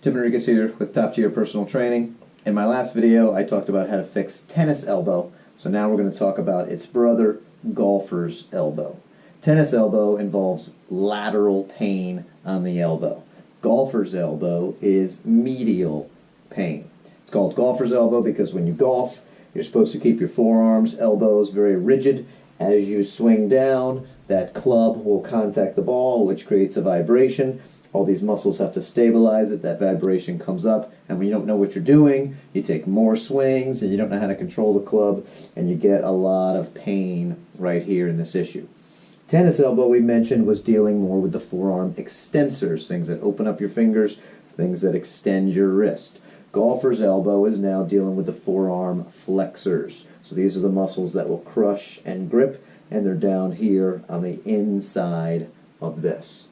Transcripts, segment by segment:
Tim Enriquez here with Top Tier Personal Training. In my last video, I talked about how to fix tennis elbow, so now we're going to talk about its brother, golfer's elbow. Tennis elbow involves lateral pain on the elbow. Golfer's elbow is medial pain. It's called golfer's elbow because when you golf, you're supposed to keep your forearms, elbows very rigid. As you swing down, that club will contact the ball, which creates a vibration. All these muscles have to stabilize it. That vibration comes up, and when you don't know what you're doing, you take more swings, and you don't know how to control the club, and you get a lot of pain right here in this issue. Tennis elbow, we mentioned, was dealing more with the forearm extensors, things that open up your fingers, things that extend your wrist. Golfer's elbow is now dealing with the forearm flexors. So these are the muscles that will crush and grip, and they're down here on the inside of this.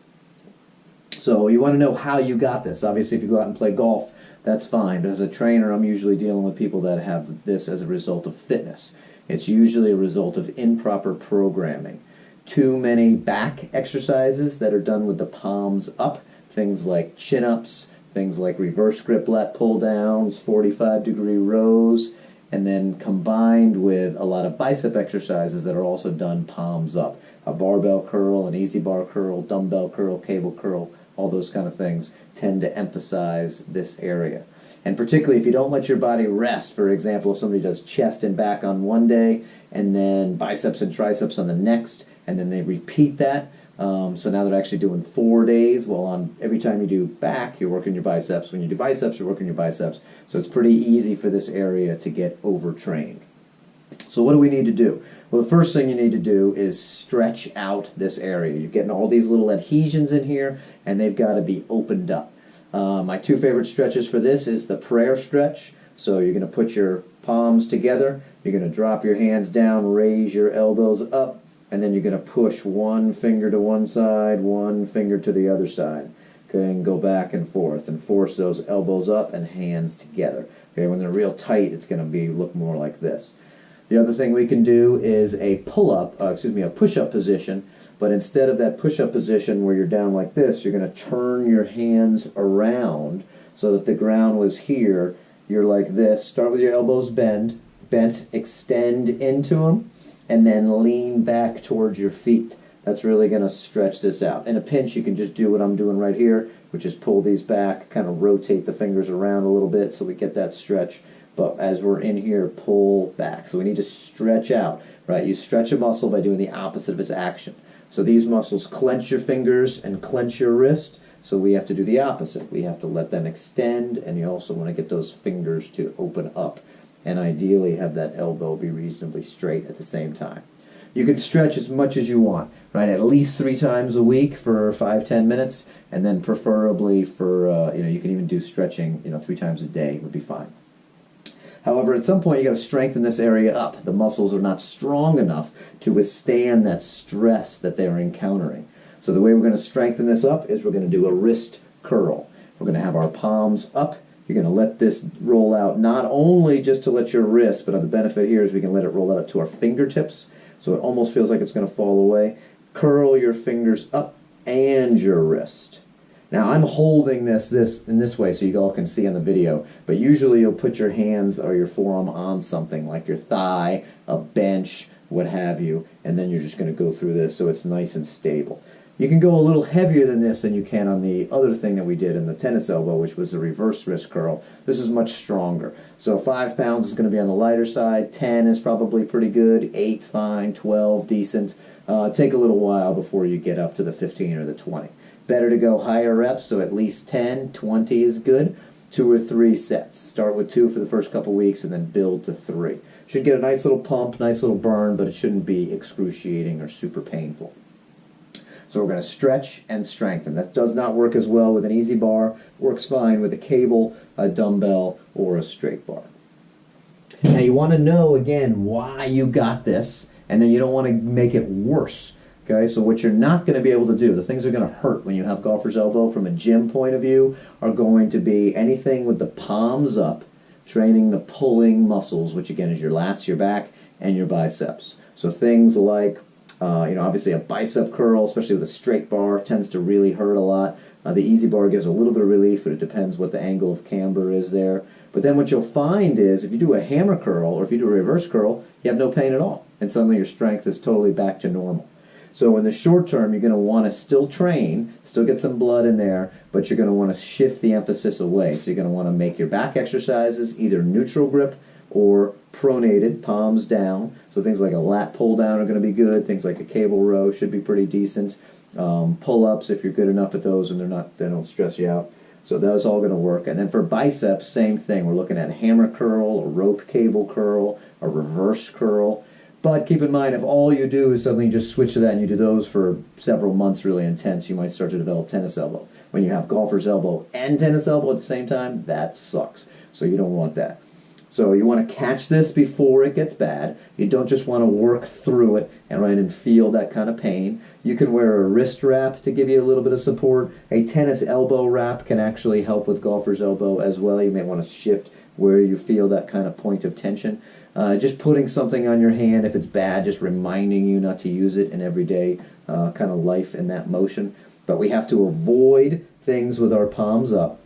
So you want to know how you got this. Obviously, if you go out and play golf, that's fine. But as a trainer, I'm usually dealing with people that have this as a result of fitness. It's usually a result of improper programming. Too many back exercises that are done with the palms up, things like chin-ups, things like reverse grip lat pull-downs, 45-degree rows, and then combined with a lot of bicep exercises that are also done palms up. A barbell curl, an easy bar curl, dumbbell curl, cable curl, all those kind of things tend to emphasize this area. And particularly if you don't let your body rest, for example, if somebody does chest and back on one day and then biceps and triceps on the next, and then they repeat that, so now they're actually doing 4 days. Well, on every time you do back, you're working your biceps. When you do biceps, you're working your biceps. So it's pretty easy for this area to get overtrained. So what do we need to do? Well, the first thing you need to do is stretch out this area. You're getting all these little adhesions in here, and they've got to be opened up. My two favorite stretches for this is the prayer stretch. So you're going to put your palms together, you're going to drop your hands down, raise your elbows up, and then you're going to push one finger to one side, one finger to the other side. Okay, and go back and force those elbows up and hands together. Okay, when they're real tight, it's going to look more like this. The other thing we can do is a a push-up position, but instead of that push-up position where you're down like this, you're going to turn your hands around so that the ground was here. You're like this. Start with your elbows bent, extend into them, and then lean back towards your feet. That's really going to stretch this out. In a pinch, you can just do what I'm doing right here, which is pull these back, kind of rotate the fingers around a little bit so we get that stretch. But as we're in here, pull back. So we need to stretch out, right? You stretch a muscle by doing the opposite of its action. So these muscles clench your fingers and clench your wrist. So we have to do the opposite. We have to let them extend, and you also want to get those fingers to open up. And ideally have that elbow be reasonably straight at the same time. You can stretch as much as you want, right? At least 3 times a week for 5-10 minutes, and then preferably for you can even do stretching 3 times a day would be fine. However, at some point you got to strengthen this area up. The muscles are not strong enough to withstand that stress that they're encountering. So the way we're going to strengthen this up is we're going to do a wrist curl. We're going to have our palms up. You're going to let this roll out, not only just to let your wrist, but the benefit here is we can let it roll out to our fingertips, so it almost feels like it's going to fall away. Curl your fingers up and your wrist. Now I'm holding this in this way so you all can see on the video, but usually you'll put your hands or your forearm on something like your thigh, a bench, what have you, and then you're just going to go through this so it's nice and stable. You can go a little heavier than this than you can on the other thing that we did in the tennis elbow, which was the reverse wrist curl. This is much stronger. So 5 pounds is going to be on the lighter side, 10 is probably pretty good, 8 fine, 12 decent. Take a little while before you get up to the 15 or the 20. Better to go higher reps, so at least 10, 20 is good. 2 or 3 sets. Start with 2 for the first couple weeks and then build to 3. Should get a nice little pump, nice little burn, but it shouldn't be excruciating or super painful. So we're going to stretch and strengthen. That does not work as well with an easy bar. Works fine with a cable, a dumbbell, or a straight bar. Now you want to know, again, why you got this, and then you don't want to make it worse. Okay, so what you're not going to be able to do, the things that are going to hurt when you have golfer's elbow from a gym point of view are going to be anything with the palms up, training the pulling muscles, which again is your lats, your back, and your biceps. So things like, obviously a bicep curl, especially with a straight bar, tends to really hurt a lot. The easy bar gives a little bit of relief, but it depends what the angle of camber is there. But then what you'll find is if you do a hammer curl or if you do a reverse curl, you have no pain at all. And suddenly your strength is totally back to normal. So in the short term, you're going to want to still train, still get some blood in there, but you're going to want to shift the emphasis away. So you're going to want to make your back exercises either neutral grip or pronated, palms down. So things like a lat pull down are going to be good. Things like a cable row should be pretty decent. Pull-ups, if you're good enough at those and they don't stress you out. So that's all going to work. And then for biceps, same thing. We're looking at a hammer curl, a rope cable curl, a reverse curl. But keep in mind, if all you do is suddenly just switch to that and you do those for several months really intense, you might start to develop tennis elbow. When you have golfer's elbow and tennis elbow at the same time, that sucks. So you don't want that. So you want to catch this before it gets bad. You don't just want to work through it and feel that kind of pain. You can wear a wrist wrap to give you a little bit of support. A tennis elbow wrap can actually help with golfer's elbow as well. You may want to shift where you feel that kind of point of tension. Just putting something on your hand if it's bad, just reminding you not to use it in everyday kind of life in that motion. But we have to avoid things with our palms up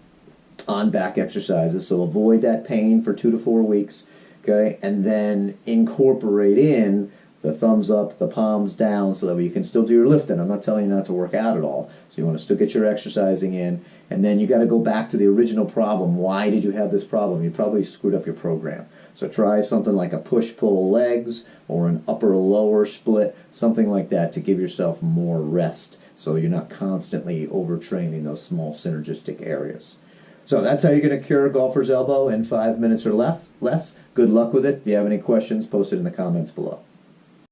on back exercises. So avoid that pain for 2 to 4 weeks, okay? And then incorporate in the thumbs up, the palms down, so that you can still do your lifting. I'm not telling you not to work out at all. So you want to still get your exercising in, and then you got to go back to the original problem. Why did you have this problem? You probably screwed up your program. So try something like a push-pull legs or an upper-lower split, something like that to give yourself more rest so you're not constantly overtraining those small synergistic areas. So that's how you're going to cure golfer's elbow in 5 minutes or less. Good luck with it. If you have any questions, post it in the comments below.